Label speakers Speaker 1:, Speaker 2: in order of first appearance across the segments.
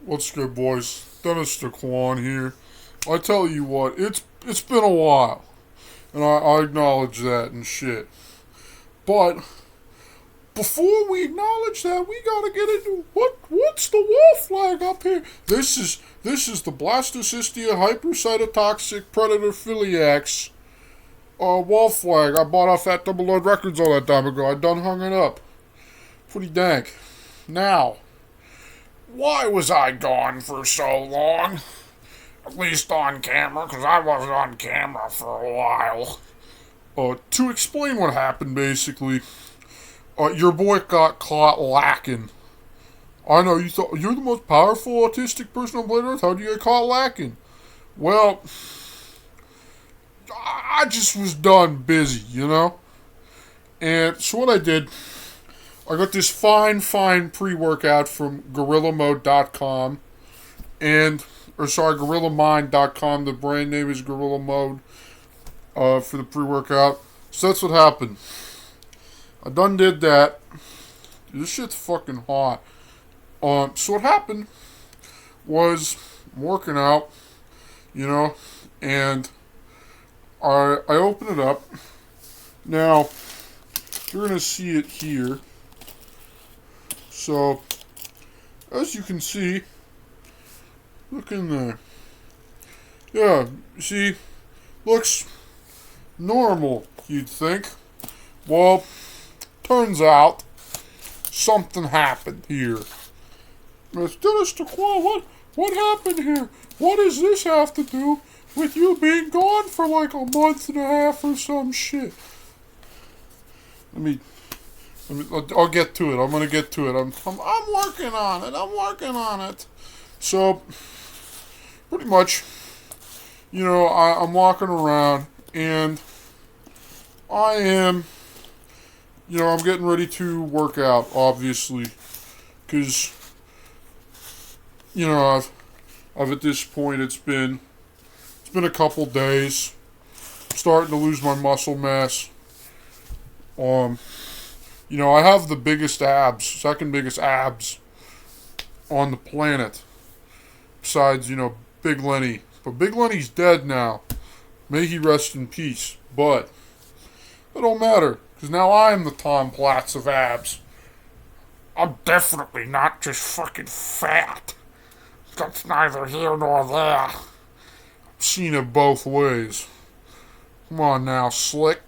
Speaker 1: What's good, boys? Dennis DeQuan here. I tell you what, it's been a while, and I acknowledge that and shit. But before we acknowledge that, we gotta get into what's the wall flag up here? This is the Blastocystia hypercytotoxic predator wall flag I bought off at Double Lord Records all that time ago. I done hung it up. Pretty dank. Now, why was I gone for so long? At least on camera, because I wasn't on camera for a while. To explain what happened, basically, your boy got caught lacking. I know, you thought, you're the most powerful autistic person on planet Earth, how do you get caught lacking? Well, I just was done busy, you know? And so what I did, I got this fine pre-workout from GorillaMode.com, GorillaMind.com. The brand name is Gorilla Mode for the pre-workout. So that's what happened. I done did that. This shit's fucking hot. So what happened was I'm working out, you know, and I open it up. Now, you're going to see it here. So, as you can see, look in there. Yeah, see, looks normal, you'd think. Well, turns out, something happened here. Miss Dennis DeQuan, what happened here? What does this have to do with you being gone for like a month and a half or some shit? I'll get to it. I'm gonna get to it. I'm working on it. I'm working on it. So, pretty much, you know, I'm walking around and I am, you know, I'm getting ready to work out, obviously, because, you know, I've at this point it's been a couple days. I'm starting to lose my muscle mass. You know, I have the biggest abs, second biggest abs on the planet. Besides, you know, Big Lenny. But Big Lenny's dead now. May he rest in peace. But it don't matter, because now I'm the Tom Platz of abs. I'm definitely not just fucking fat. That's neither here nor there. I've seen it both ways. Come on now, slick.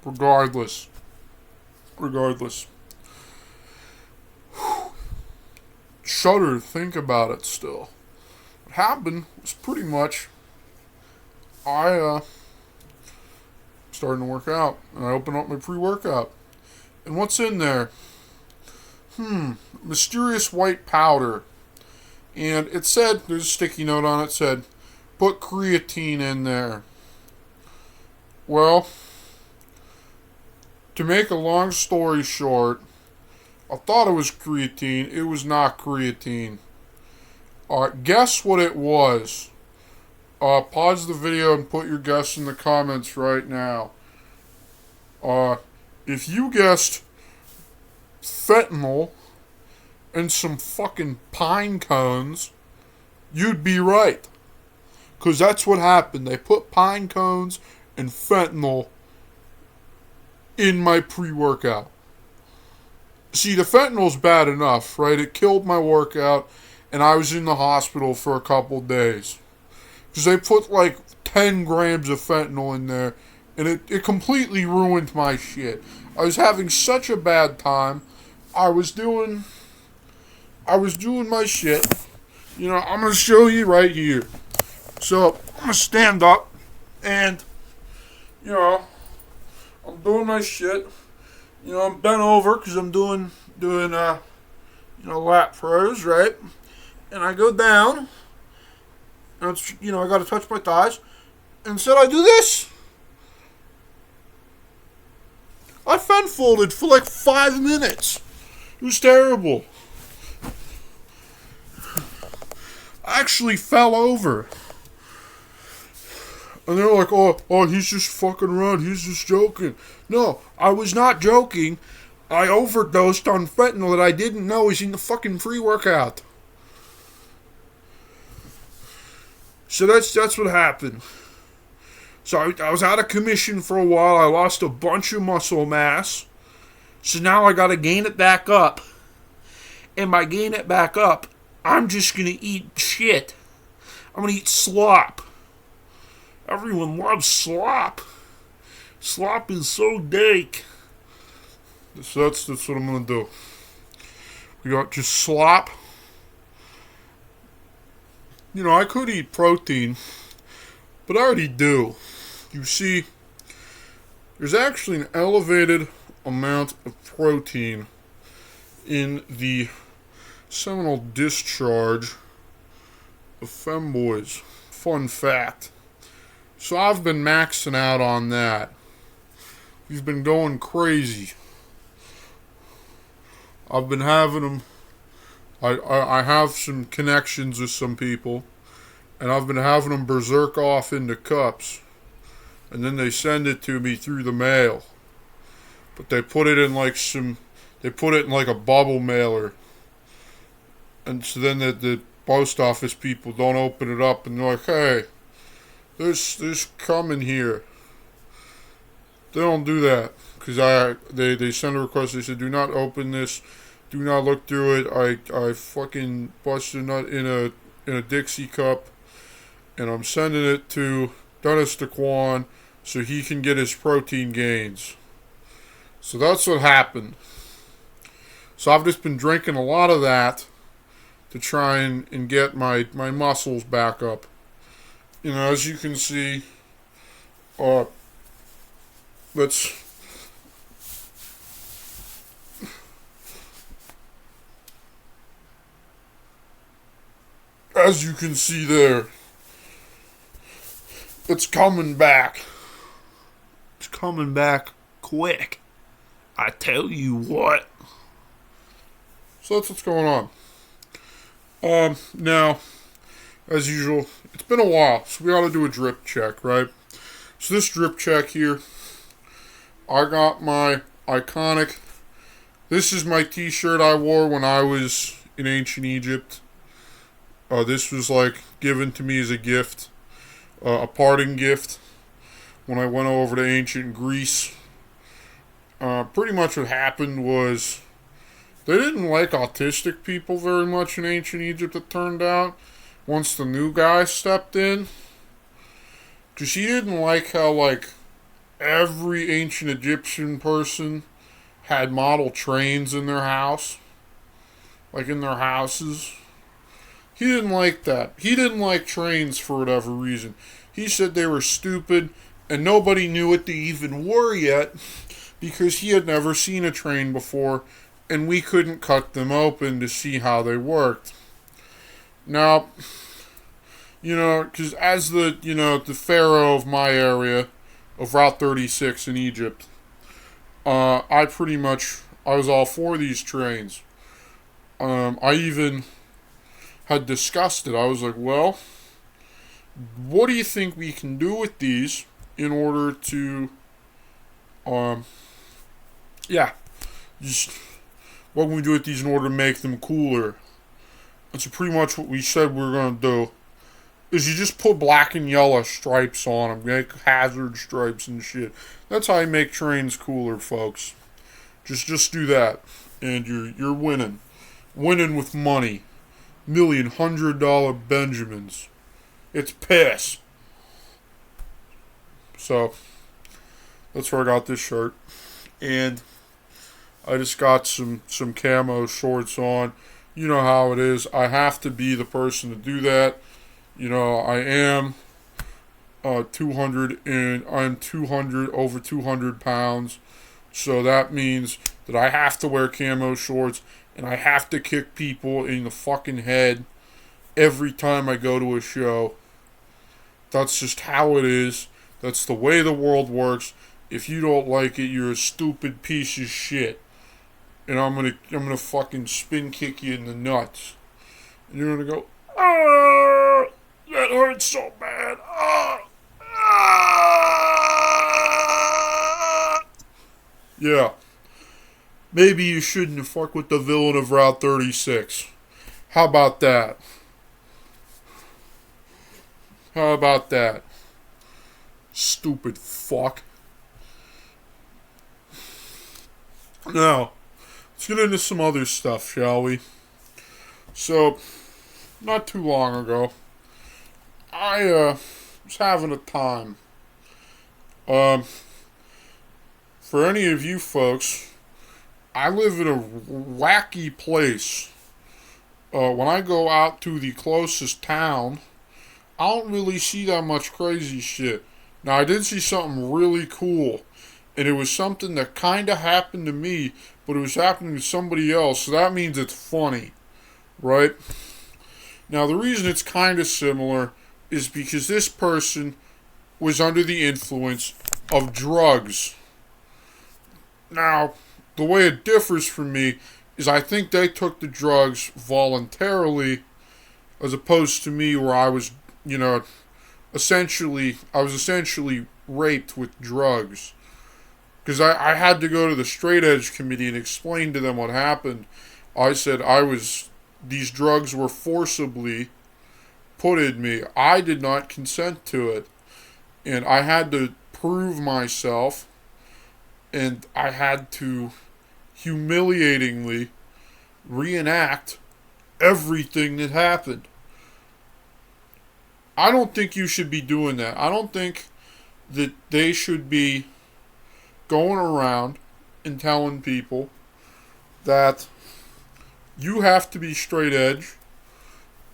Speaker 1: Regardless. Shudder to think about it still. What happened was pretty much I starting to work out and I open up my pre-workout. And what's in there? Mysterious white powder. And it said, there's a sticky note on it, said, put creatine in there. Well, to make a long story short, I thought it was creatine. It was not creatine. Guess what it was. Pause the video and put your guess in the comments right now. If you guessed fentanyl and some fucking pine cones, you'd be right. Because that's what happened. They put pine cones and fentanyl in my pre-workout. See, the fentanyl's bad enough, right? It killed my workout, and I was in the hospital for a couple days. Because they put like 10 grams of fentanyl in there, and it completely ruined my shit. I was having such a bad time. I was doing my shit. You know, I'm going to show you right here. So, I'm going to stand up, and, you know, I'm doing my shit. You know, I'm bent over because I'm doing lat pros, right? And I go down, and it's, you know, I got to touch my thighs. Instead, I do this. I fend folded for like 5 minutes. It was terrible. I actually fell over. And they're like, oh, he's just fucking around. He's just joking. No, I was not joking. I overdosed on fentanyl that I didn't know was in the fucking pre-workout. So that's what happened. So I was out of commission for a while. I lost a bunch of muscle mass. So now I gotta gain it back up. And by gain it back up, I'm just gonna eat shit. I'm gonna eat slop. Everyone loves slop. Slop is so dank. So that's what I'm gonna do. We got just slop. You know, I could eat protein, but I already do. You see, there's actually an elevated amount of protein in the seminal discharge of femboys. Fun fact. So I've been maxing out on that. We've been going crazy. I've been having them. I have some connections with some people, and I've been having them berserk off into cups, and then they send it to me through the mail. But they put it in like a bubble mailer, and so then the post office people don't open it up, and they're like, "Hey, there's cum in here." They don't do that because they send a request. They said, "Do not open this. Do not look through it. I fucking busted a nut in a Dixie cup, and I'm sending it to Dennis DeQuan so he can get his protein gains." So that's what happened. So I've just been drinking a lot of that to try and get my muscles back up. You know, as you can see, let's... As you can see there, it's coming back. It's coming back quick. I tell you what. So that's what's going on. Now, as usual, it's been a while, so we ought to do a drip check, right? So this drip check here, I got my iconic... This is my t-shirt I wore when I was in ancient Egypt. This was like given to me as a gift, a parting gift, when I went over to ancient Greece. Pretty much what happened was they didn't like autistic people very much in ancient Egypt, it turned out, once the new guy stepped in. Because he didn't like how, like, every ancient Egyptian person had model trains in their house. Like, in their houses. He didn't like that. He didn't like trains for whatever reason. He said they were stupid, and nobody knew what they even were yet, because he had never seen a train before, and we couldn't cut them open to see how they worked. Now, you know, because as the pharaoh of my area, of Route 36 in Egypt, I was all for these trains. I even had discussed it. I was like, well, what do you think we can do with these in order to, just what can we do with these in order to make them cooler? And so pretty much what we said we were going to do is you just put black and yellow stripes on them, make hazard stripes and shit. That's how you make trains cooler, folks. Just do that, and you're winning with money. $100 Benjamins. It's piss. So that's where I got this shirt, and I just got some camo shorts on. You know how it is. I have to be the person to do that. You know, I am 200 and I'm 200 over 200 pounds. So that means that I have to wear camo shorts, and I have to kick people in the fucking head every time I go to a show. That's just how it is. That's the way the world works. If you don't like it, you're a stupid piece of shit. And I'm gonna fucking spin kick you in the nuts. And you're gonna go, "Ah, that hurts so bad. Ah, ah." Yeah. Maybe you shouldn't have fucked with the villain of Route 36. How about that? How about that? Stupid fuck. Now, let's get into some other stuff, shall we? So, not too long ago, I was having a time. For any of you folks, I live in a wacky place. When I go out to the closest town, I don't really see that much crazy shit. Now, I did see something really cool, and it was something that kind of happened to me, but it was happening to somebody else, so that means it's funny, right? Now, the reason it's kind of similar is because this person was under the influence of drugs. Now, the way it differs from me is I think they took the drugs voluntarily, as opposed to me where I was, essentially raped with drugs. Because I had to go to the straight edge committee and explain to them what happened. I said these drugs were forcibly put in me. I did not consent to it. And I had to prove myself, and I had to humiliatingly reenact everything that happened. I don't think you should be doing that. I don't think that they should be going around and telling people that you have to be straight edge,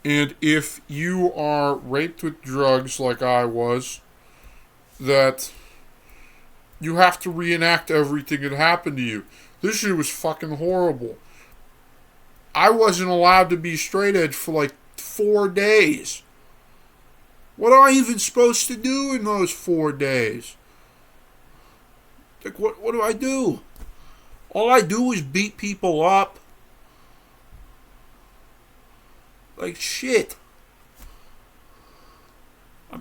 Speaker 1: and if you are raped with drugs like I was, that you have to reenact everything that happened to you. This shit was fucking horrible. I wasn't allowed to be straight edge for like 4 days. What am I even supposed to do in those 4 days? Like, what do I do? All I do is beat people up. Like, shit.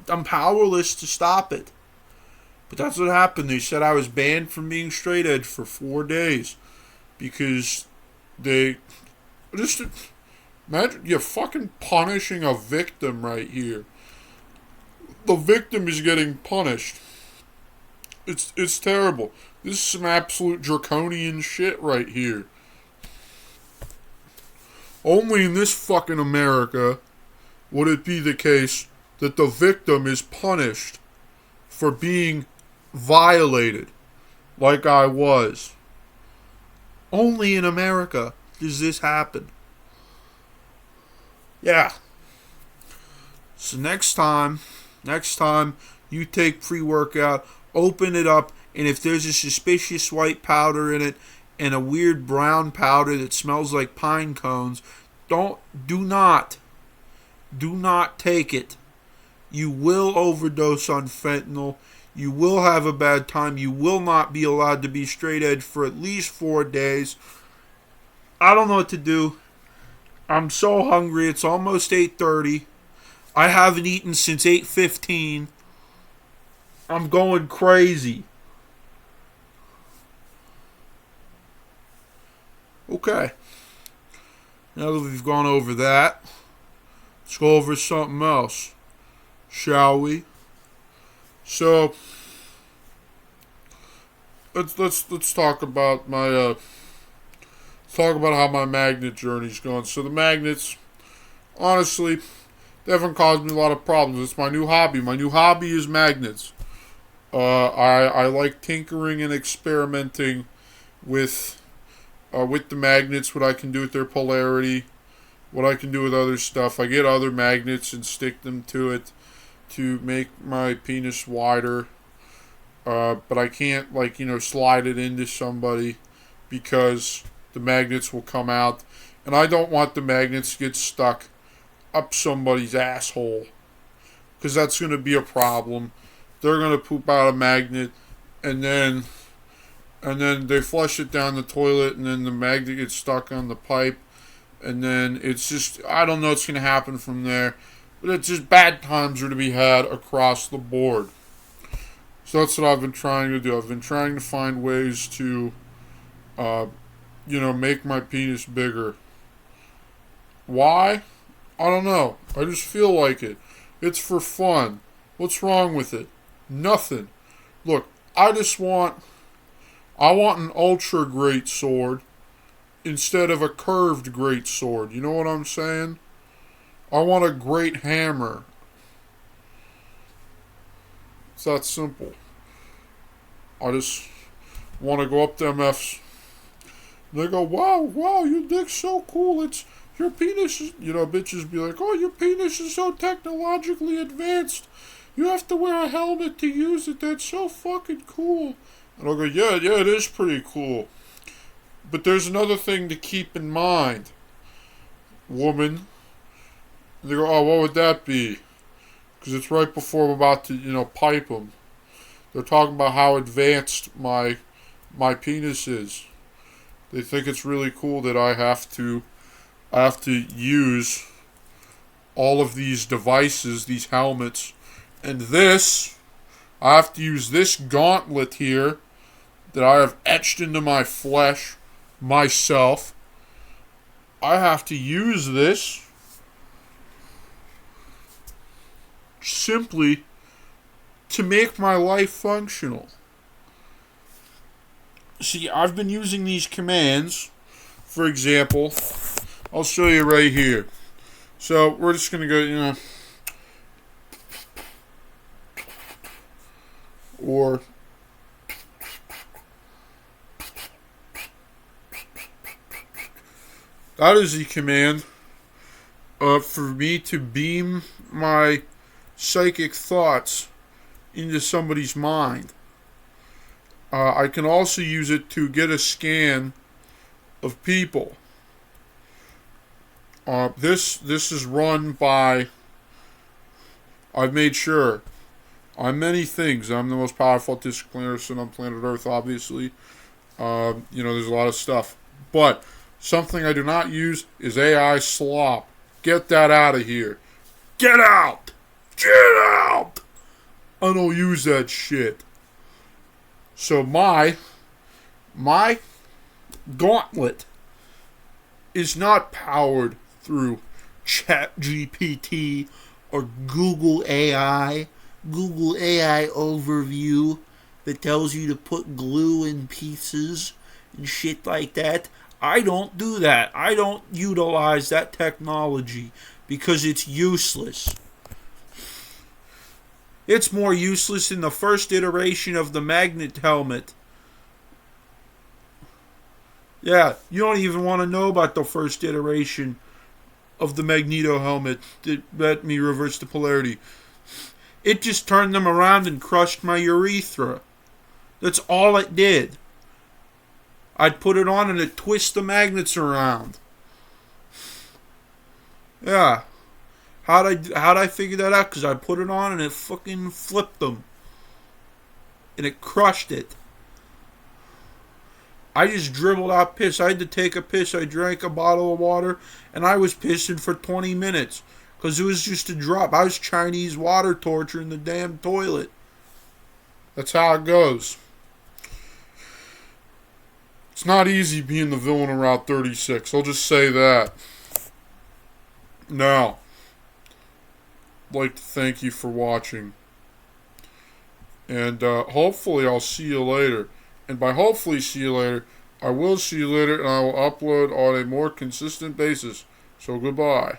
Speaker 1: I'm powerless to stop it. But that's what happened. They said I was banned from being straight edge for 4 days. Because they... Just imagine you're fucking punishing a victim right here. The victim is getting punished. It's terrible. This is some absolute draconian shit right here. Only in this fucking America would it be the case that the victim is punished for being violated like I was. Only in America does this happen. Yeah. So next time you take pre-workout, open it up, and if there's a suspicious white powder in it and a weird brown powder that smells like pine cones, do not take it. You will overdose on fentanyl. You will have a bad time. You will not be allowed to be straight edge for at least 4 days. I don't know what to do. I'm so hungry. It's almost 8:30. I haven't eaten since 8:15. I'm going crazy. Okay. Now that we've gone over that, let's go over something else, shall we? So, let's talk about my talk about how my magnet journey's going. So the magnets, honestly, they haven't caused me a lot of problems. It's my new hobby. My new hobby is magnets. I like tinkering and experimenting with the magnets, what I can do with their polarity, what I can do with other stuff. I get other magnets and stick them to it to make my penis wider. But I can't, slide it into somebody because the magnets will come out. And I don't want the magnets to get stuck up somebody's asshole, because that's going to be a problem. They're going to poop out a magnet, and then they flush it down the toilet, and then the magnet gets stuck on the pipe, and then it's just, I don't know what's going to happen from there, but it's just bad times are to be had across the board. So that's what I've been trying to do. I've been trying to find ways to, make my penis bigger. Why? I don't know. I just feel like it. It's for fun. What's wrong with it? Nothing. Look, I want an ultra great sword instead of a curved great sword. You know what I'm saying? I want a great hammer. It's that simple. I just want to go up to MFs. They go, wow, your dick's so cool. It's your penis is, bitches be like, oh, your penis is so technologically advanced. You have to wear a helmet to use it. That's so fucking cool. And I'll go, yeah, it is pretty cool. But there's another thing to keep in mind, woman. And they go, oh, what would that be? Because it's right before I'm about to, pipe them. They're talking about how advanced my penis is. They think it's really cool that I have to use all of these devices, these helmets, and this. I have to use this gauntlet here that I have etched into my flesh myself. I have to use this simply to make my life functional. See, I've been using these commands. For example, I'll show you right here. So we're just going to go, or that is the command for me to beam my psychic thoughts into somebody's mind. I can also use it to get a scan of people. This is run by, I've made sure, I'm many things. I'm the most powerful autistic clinician on planet Earth, obviously. There's a lot of stuff. But something I do not use is AI slop. Get that out of here. Get out! Get out! I don't use that shit. So my gauntlet is not powered through ChatGPT or Google AI overview that tells you to put glue in pieces and shit like that. I don't do that. I don't utilize that technology because it's useless. It's more useless than the first iteration of the magnet helmet. Yeah, you don't even want to know about the first iteration of the Magneto helmet that let me reverse the polarity. It just turned them around and crushed my urethra. That's all it did. I'd put it on and it'd twist the magnets around. Yeah. How'd I figure that out? Because I put it on and it fucking flipped them. And it crushed it. I just dribbled out piss. I had to take a piss. I drank a bottle of water and I was pissing for 20 minutes. Because it was just a drop. I was Chinese water torturing the damn toilet. That's how it goes. It's not easy being the villain of Route 36. I'll just say that. Now, I'd like to thank you for watching. And hopefully I'll see you later. And by hopefully see you later, I will see you later and I will upload on a more consistent basis. So goodbye.